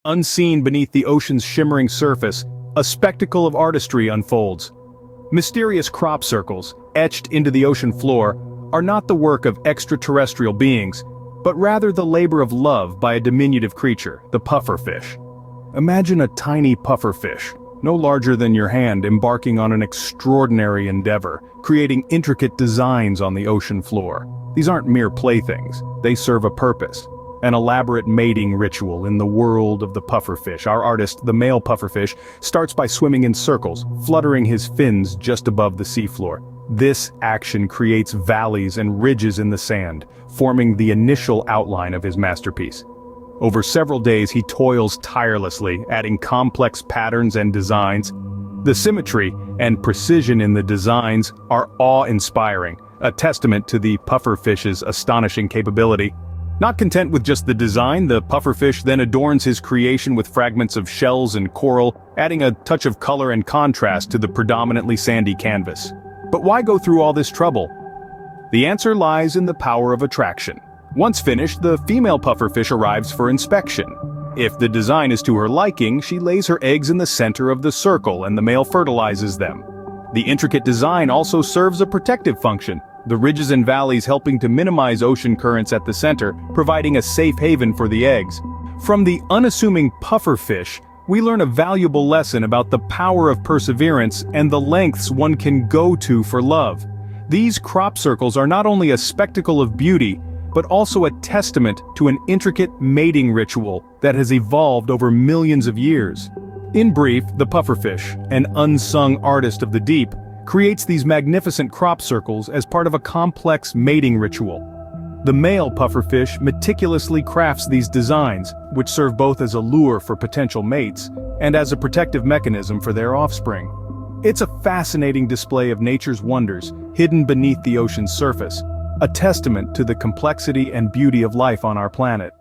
Unseen beneath the ocean's shimmering surface, a spectacle of artistry unfolds. Mysterious crop circles, etched into the ocean floor, are not the work of extraterrestrial beings, but rather the labor of love by a diminutive creature, the pufferfish. Imagine a tiny pufferfish, no larger than your hand, embarking on an extraordinary endeavor, creating intricate designs on the ocean floor. These aren't mere playthings, they serve a purpose. An elaborate mating ritual in the world of the pufferfish. Our artist, the male pufferfish, starts by swimming in circles, fluttering his fins just above the seafloor. This action creates valleys and ridges in the sand, forming the initial outline of his masterpiece. Over several days he toils tirelessly, adding complex patterns and designs. The symmetry and precision in the designs are awe-inspiring, a testament to the pufferfish's astonishing capability. Not content with just the design, the pufferfish then adorns his creation with fragments of shells and coral, adding a touch of color and contrast to the predominantly sandy canvas. But why go through all this trouble? The answer lies in the power of attraction. Once finished, the female pufferfish arrives for inspection. If the design is to her liking, she lays her eggs in the center of the circle and the male fertilizes them. The intricate design also serves a protective function, the ridges and valleys helping to minimize ocean currents at the center, providing a safe haven for the eggs. From the unassuming pufferfish, we learn a valuable lesson about the power of perseverance and the lengths one can go to for love. These crop circles are not only a spectacle of beauty, but also a testament to an intricate mating ritual that has evolved over millions of years. In brief, the pufferfish, an unsung artist of the deep, creates these magnificent crop circles as part of a complex mating ritual. The male pufferfish meticulously crafts these designs, which serve both as a lure for potential mates and as a protective mechanism for their offspring. It's a fascinating display of nature's wonders hidden beneath the ocean's surface, a testament to the complexity and beauty of life on our planet.